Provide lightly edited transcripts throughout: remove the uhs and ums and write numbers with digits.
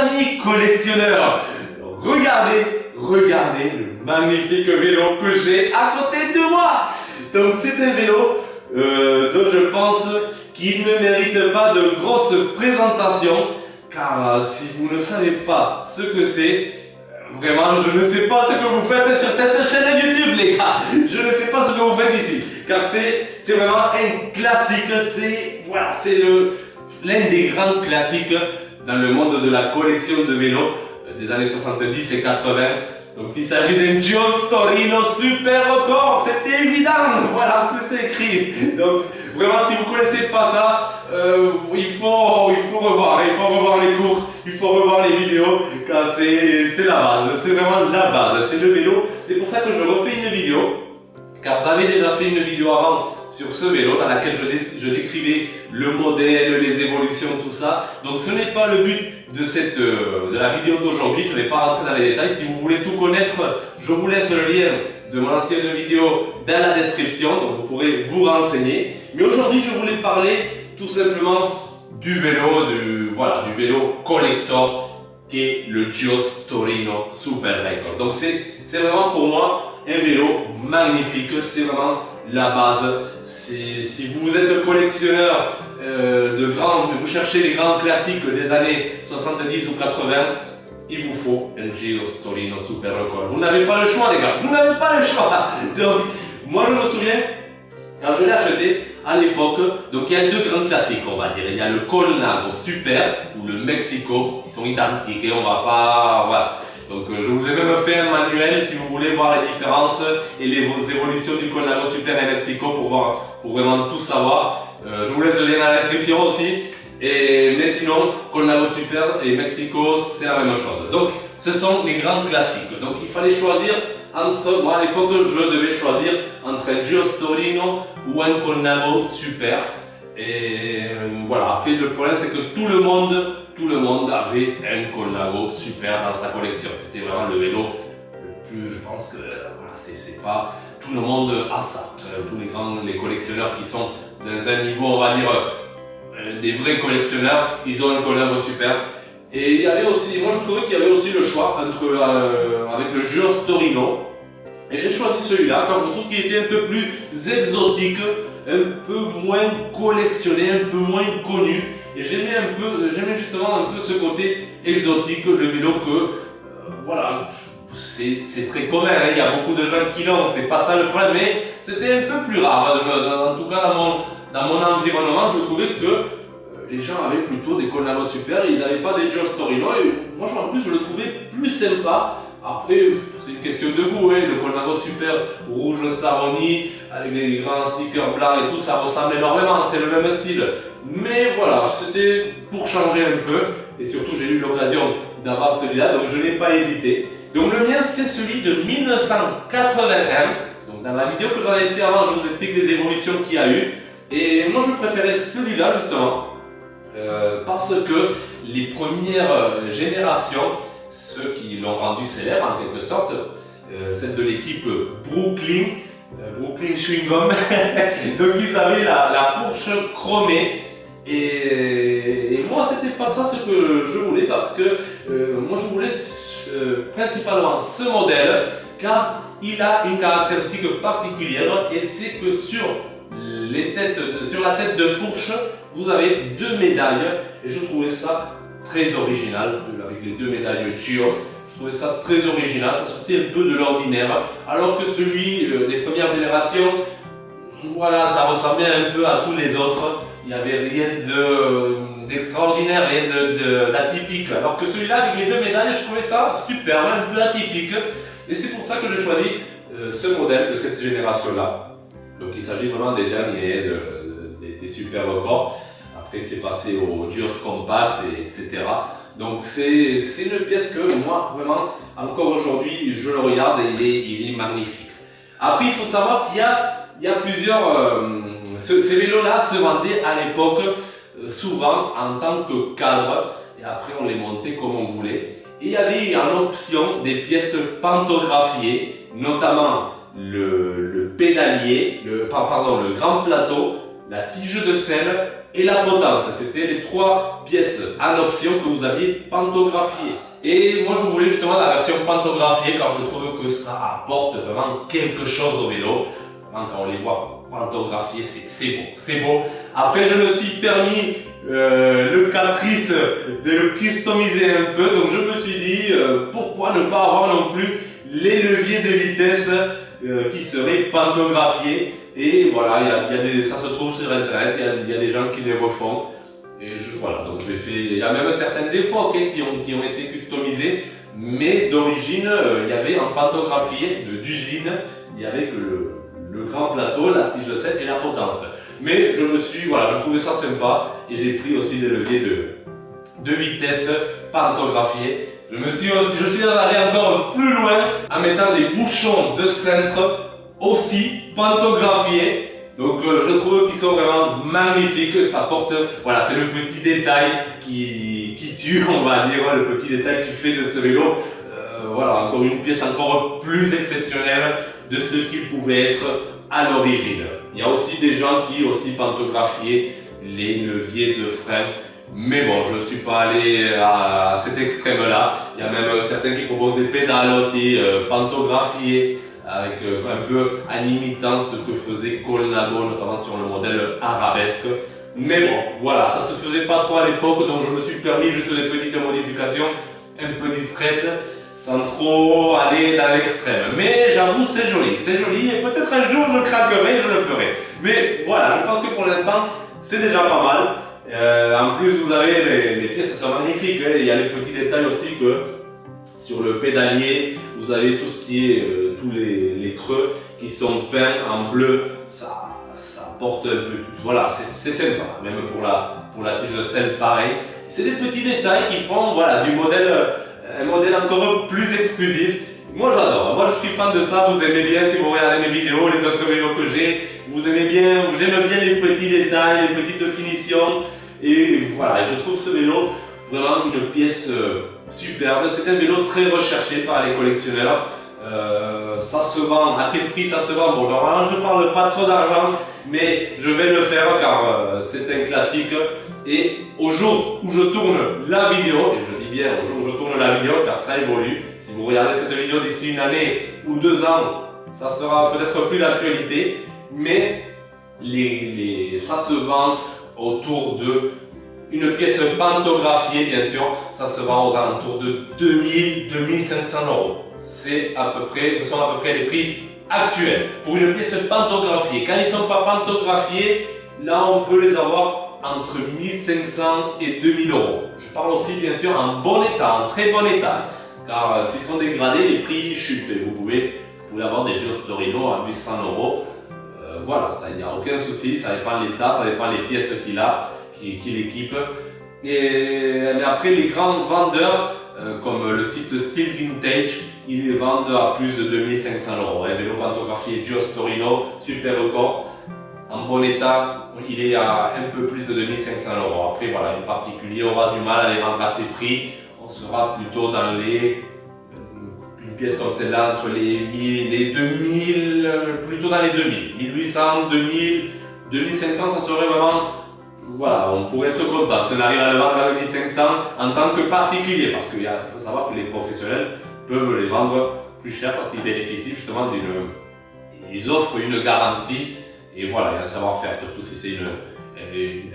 amis collectionneurs, regardez le magnifique vélo que j'ai à côté de moi. Donc c'est un vélo dont je pense qu'il ne mérite pas de grosses présentations, car si vous ne savez pas ce que c'est, vraiment je ne sais pas ce que vous faites sur cette chaîne YouTube les gars. Je ne sais pas ce que vous faites ici, car c'est vraiment un classique, c'est l'un des grands classiques dans le monde de la collection de vélos des années 70 et 80. Donc il s'agit d'un Gios Torino Super Record, c'était évident, voilà, en plus c'est écrit. Donc vraiment si vous ne connaissez pas ça, il faut revoir les cours, il faut revoir les vidéos, car c'est la base, c'est vraiment la base, c'est le vélo. C'est pour ça que je refais une vidéo, car j'avais déjà fait une vidéo avant sur ce vélo dans laquelle je décrivais le modèle, les évolutions, tout ça. Donc ce n'est pas le but de la vidéo d'aujourd'hui, je ne vais pas rentrer dans les détails. Si vous voulez tout connaître, je vous laisse le lien de mon ancienne vidéo dans la description, donc vous pourrez vous renseigner. Mais aujourd'hui je voulais parler tout simplement du vélo collector qui est le Gios Torino Super Record. Donc c'est vraiment pour moi un vélo magnifique, c'est vraiment la base. Si vous êtes collectionneur vous cherchez les grands classiques des années 70 ou 80, il vous faut un Gios Torino Super Record. Vous n'avez pas le choix les gars, vous n'avez pas le choix. Donc moi je me souviens, quand je l'ai acheté à l'époque, donc il y a deux grands classiques on va dire. Il y a le Colnago Super ou le Mexico, ils sont identiques et on va pas... Voilà. Donc je vous ai même fait un manuel si vous voulez voir les différences et les évolutions du Colnago Super et Mexico pour vraiment tout savoir. Je vous laisse le lien dans la description aussi. Mais sinon, Colnago Super et Mexico, c'est la même chose. Donc ce sont les grands classiques. Donc il fallait choisir entre, moi à l'époque je devais choisir entre un Gios Torino ou un Colnago Super. Et voilà, après le problème c'est que tout le monde avait un Colnago Super dans sa collection. C'était vraiment le vélo le plus, je pense que voilà, c'est pas tout le monde a ça. Tous les collectionneurs qui sont dans un niveau, on va dire, des vrais collectionneurs, ils ont un Colnago Super. Et il y avait aussi, moi je trouvais qu'il y avait aussi le choix avec le Gios Torino. Et j'ai choisi celui-là car je trouve qu'il était un peu plus exotique, un peu moins collectionné, un peu moins connu. Et j'aimais justement un peu ce côté exotique, le vélo que, voilà, c'est très commun, hein. Il y a beaucoup de gens qui l'ont, c'est pas ça le problème, mais c'était un peu plus rare. En tout cas, dans mon environnement, je trouvais que les gens avaient plutôt des Colnago Super et ils n'avaient pas des Gios Torino. Et moi, en plus, je le trouvais plus sympa. Après, c'est une question de goût, hein. Le Colnago Super rouge Saroni, avec les grands stickers blancs et tout, ça ressemble énormément, c'est le même style. Mais voilà, c'était pour changer un peu. Et surtout, j'ai eu l'occasion d'avoir celui-là, donc je n'ai pas hésité. Donc le mien, c'est celui de 1981. Donc dans la vidéo que j'en ai fait avant, je vous explique les évolutions qu'il y a eu. Et moi, je préférais celui-là, justement, parce que les premières générations, ceux qui l'ont rendu célèbre en quelque sorte, celle de l'équipe Brooklyn Chewing Gum. Donc ils avaient la fourche chromée et moi c'était pas ça ce que je voulais, parce que moi je voulais principalement ce modèle car il a une caractéristique particulière, et c'est que sur la tête de fourche vous avez deux médailles, et je trouvais ça très original, avec les deux médailles Gios. Je trouvais ça très original, ça sortait un peu de l'ordinaire, alors que celui des premières générations, voilà, ça ressemblait un peu à tous les autres. Il n'y avait rien d'extraordinaire, rien d'atypique. Alors que celui-là, avec les deux médailles, je trouvais ça super, un peu atypique. Et c'est pour ça que j'ai choisi ce modèle de cette génération-là. Donc il s'agit vraiment des derniers, des super records. Après c'est passé au Gios Compact, etc. Donc c'est une pièce que moi, vraiment, encore aujourd'hui, je le regarde et il est magnifique. Après, il faut savoir qu'il y a plusieurs... ces vélos-là se vendaient à l'époque souvent en tant que cadre, et après on les montait comme on voulait. Et il y avait en option des pièces pantographiées, notamment le pédalier, le grand plateau, la tige de selle et la potence. C'était les 3 pièces en option que vous aviez pantographiées. Et moi je voulais justement la version pantographiée car je trouve que ça apporte vraiment quelque chose au vélo. Vraiment, quand on les voit pantographiées, c'est beau. Après je me suis permis le caprice de le customiser un peu, donc je me suis dit pourquoi ne pas avoir non plus les leviers de vitesse qui seraient pantographiés. Et voilà, ça se trouve sur internet, il y a des gens qui les refont. Et voilà, donc j'ai fait, il y a même certaines d'époque qui ont été customisées, mais d'origine, il y avait en pantographié d'usine, il y avait que le grand plateau, la tige de 7 et la potence. Mais je trouvais ça sympa et j'ai pris aussi des leviers de vitesse pantographiés. Je suis allé encore plus loin en mettant des bouchons de cintre aussi pantographiés. Donc je trouve qu'ils sont vraiment magnifiques, ça porte, voilà, c'est le petit détail qui tue, on va dire, le petit détail qui fait de ce vélo, voilà, encore une pièce encore plus exceptionnelle de ce qu'il pouvait être à l'origine. Il y a aussi des gens qui aussi pantographiaient les leviers de frein, mais bon, je ne suis pas allé à cet extrême-là. Il y a même certains qui proposent des pédales aussi pantographiées, avec un peu en imitant ce que faisait Colnago, notamment sur le modèle Arabesque. Mais bon, voilà, ça se faisait pas trop à l'époque, donc je me suis permis juste des petites modifications un peu discrètes, sans trop aller dans l'extrême. Mais j'avoue, c'est joli, et peut-être un jour je craquerai, je le ferai. Mais voilà, je pense que pour l'instant, c'est déjà pas mal. En plus, vous avez les pièces sont magnifiques, hein. Il y a les petits détails aussi que sur le pédalier, vous avez tout ce qui est tous les creux qui sont peints en bleu. Ça porte un peu. Voilà, c'est sympa. Même pour la tige de sel, pareil. C'est des petits détails qui font voilà un modèle encore plus exclusif. Moi j'adore. Moi je suis fan de ça. Vous aimez bien si vous regardez mes vidéos, les autres vélos que j'ai. J'aime bien les petits détails, les petites finitions. Et voilà, je trouve ce vélo vraiment une pièce superbe. C'est un vélo très recherché par les collectionneurs. Ça se vend, à quel prix ça se vend? Bon, alors je parle pas trop d'argent, mais je vais le faire car c'est un classique. Et au jour où je tourne la vidéo, et je dis bien au jour où je tourne la vidéo car ça évolue, si vous regardez cette vidéo d'ici une année ou 2 ans, ça sera peut-être plus d'actualité, mais ça se vend autour de une pièce pantographiée, bien sûr, ça se vend aux alentours de 2000-2500 €. Ce sont à peu près les prix actuels pour une pièce pantographiée. Quand ils ne sont pas pantographiés, là on peut les avoir entre 1500 et 2000 €. Je parle aussi bien sûr en bon état, en très bon état, car s'ils sont dégradés, les prix chutent. Et vous pouvez avoir des Gilles Storino à 800 €. Voilà, il n'y a aucun souci, ça dépend de l'état, ça dépend des pièces qu'il a, qu'il équipe. Mais après, les grands vendeurs, comme le site Steel Vintage, ils les vendent à plus de 2500 €. Un vélo pantographié Gilles Storino, super record, en bon état, il est à un peu plus de 2500 €. Après, voilà, un particulier aura du mal à les vendre à ces prix. On sera plutôt dans une pièce comme celle-là, entre les 2000, plutôt dans les 2000. 1800, 2000, 2500, ça serait vraiment, voilà, on pourrait être content si on arrive à le vendre à 2500 en tant que particulier, parce qu'il faut savoir que les professionnels peuvent les vendre plus cher parce qu'ils bénéficient justement ils offrent une garantie, et voilà, il y a un savoir-faire, surtout si c'est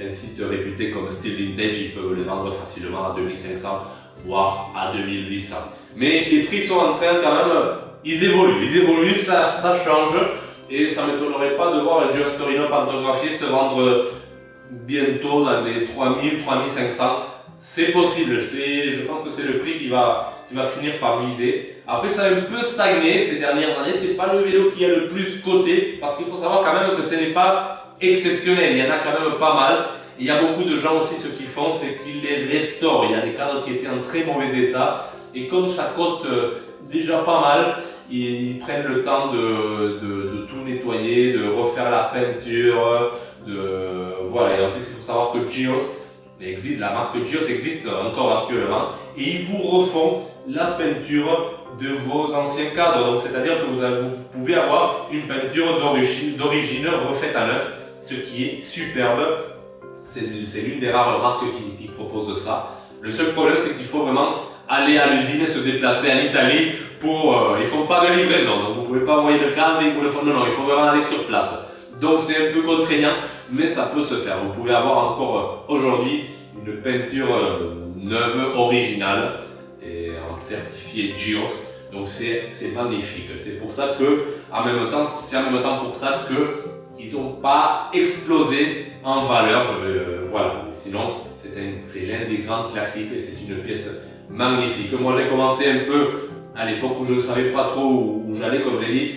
un site réputé comme Steel Vintage, ils peuvent les vendre facilement à 2500, voire à 2800. Mais les prix sont en train quand même, ils évoluent, ça change, et ça ne m'étonnerait pas de voir un Gilles Storino pantographié se vendre bientôt dans les 3000, 3500. C'est possible, je pense que c'est le prix qui va finir par viser. Après, ça a un peu stagné ces dernières années, c'est pas le vélo qui a le plus coté, parce qu'il faut savoir quand même que ce n'est pas exceptionnel, il y en a quand même pas mal. Il y a beaucoup de gens aussi, ce qu'ils font, c'est qu'ils les restaurent. Il y a des cadres qui étaient en très mauvais état, et comme ça cote déjà pas mal, ils prennent le temps de tout nettoyer, de refaire la peinture, voilà. Et en plus, il faut savoir que la marque Gios existe encore actuellement, et ils vous refont la peinture de vos anciens cadres. Donc, c'est-à-dire que vous pouvez avoir une peinture d'origine refaite à neuf, ce qui est superbe. C'est l'une des rares marques qui propose ça. Le seul problème, c'est qu'il faut vraiment aller à l'usine et se déplacer en Italie pour... ils font pas de livraison, donc vous pouvez pas envoyer de canne et vous le font. Non, il faut vraiment aller sur place. Donc c'est un peu contraignant, mais ça peut se faire. Vous pouvez avoir encore aujourd'hui une peinture neuve, originale, et certifiée GIOS. Donc c'est magnifique. C'est pour ça que, c'est en même temps pour ça que ils n'ont pas explosé en valeur. Voilà. Mais sinon, c'est l'un des grands classiques et c'est une pièce magnifique. Moi, j'ai commencé un peu à l'époque où je ne savais pas trop où j'allais, comme j'ai dit.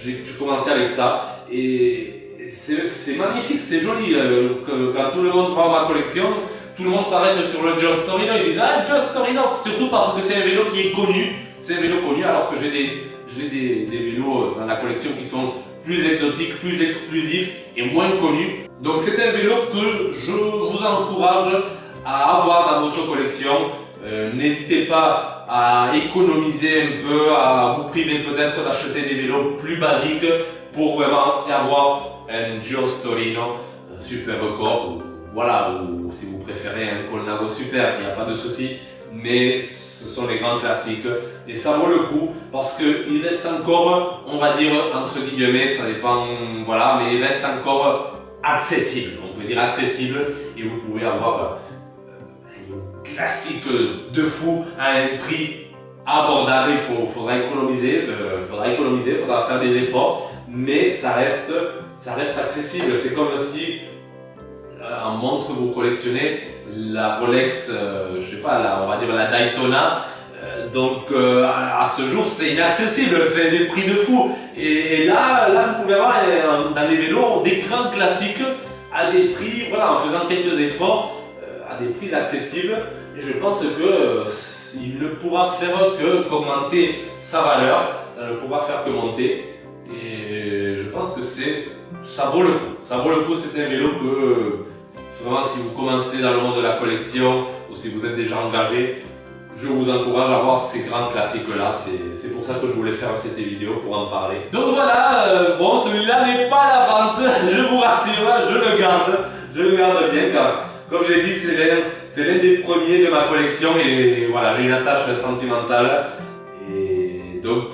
J'ai commencé avec ça et c'est magnifique, c'est joli. Quand tout le monde voit ma collection, tout le monde s'arrête sur le Gioos Torino. Ils disent ah, Gioos Torino, surtout parce que c'est un vélo qui est connu. C'est un vélo connu, alors que j'ai des vélos dans la collection qui sont plus exotiques, plus exclusifs et moins connus. Donc c'est un vélo que je vous encourage à avoir dans votre collection. N'hésitez pas à économiser un peu, à vous priver peut-être d'acheter des vélos plus basiques pour vraiment avoir un Gioos Torino Super Record, ou si vous préférez un Colnago Super, il n'y a pas de souci. Mais ce sont les grands classiques et ça vaut le coup parce qu'il reste encore, on va dire entre guillemets, ça dépend, voilà, mais il reste encore accessible, on peut dire accessible, et vous pouvez avoir un classique de fou à un prix abordable. Il faudra économiser, faudra faire des efforts, mais ça reste accessible. C'est comme si en montre vous collectionnez la Rolex, je sais pas, on va dire la Daytona, donc à ce jour c'est inaccessible, c'est des prix de fou. Et là vous pouvez avoir dans les vélos des grands classiques à des prix, voilà, en faisant quelques efforts, à des prix accessibles. Et je pense que il ne pourra faire qu'augmenter sa valeur, ça ne pourra faire que monter. Et je pense que ça vaut le coup. Ça vaut le coup, c'est un vélo que vraiment, si vous commencez dans le monde de la collection ou si vous êtes déjà engagé, je vous encourage à voir ces grands classiques-là. C'est pour ça que je voulais faire cette vidéo, pour en parler. Donc voilà, bon, celui-là n'est pas à la vente, je vous rassure, je le garde bien car, comme j'ai dit, c'est l'un des premiers de ma collection et voilà, j'ai une attache sentimentale. Et donc,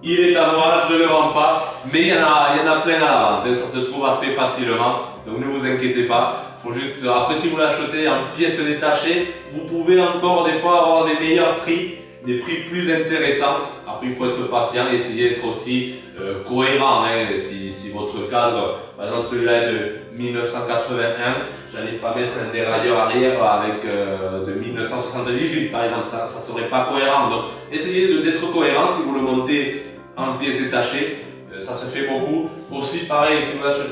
il est à moi, je ne le vends pas, mais il y en a plein à la vente, ça se trouve assez facilement, donc ne vous inquiétez pas. Faut juste, après si vous l'achetez en pièces détachées, vous pouvez encore des fois avoir des meilleurs prix, des prix plus intéressants. Après il faut être patient et essayer d'être aussi cohérent. Hein. Si votre cadre, par exemple celui-là est de 1981, j'allais pas mettre un dérailleur arrière avec de 1978 par exemple, ça serait pas cohérent. Donc essayez d'être cohérent si vous le montez en pièces détachées, ça se fait beaucoup. Aussi pareil,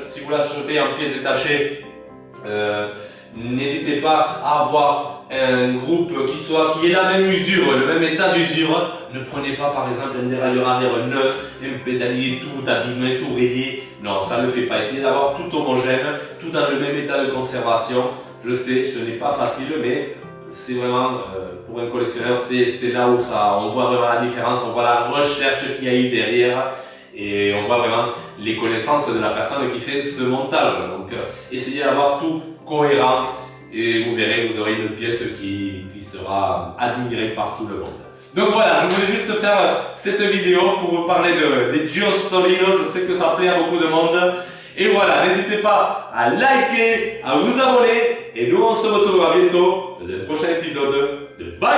si vous l'achetez en pièces détachées, n'hésitez pas à avoir un groupe qui ait la même usure, le même état d'usure. Ne prenez pas par exemple un dérailleur arrière neuf, un pédalier tout abîmé, tout rayé. Non, ça ne le fait pas. Essayez d'avoir tout homogène, tout dans le même état de conservation. Je sais, ce n'est pas facile, mais c'est vraiment, pour un collectionneur, c'est là où on voit vraiment la différence, on voit la recherche qu'il y a eu derrière. Et on voit vraiment les connaissances de la personne qui fait ce montage. Donc essayez d'avoir tout cohérent et vous verrez, vous aurez une pièce qui sera admirée par tout le monde. Donc voilà, je voulais juste faire cette vidéo pour vous parler des Gioos Torino. Je sais que ça plaît à beaucoup de monde. Et voilà, n'hésitez pas à liker, à vous abonner. Et nous on se retrouvera bientôt dans un prochain épisode de Bye!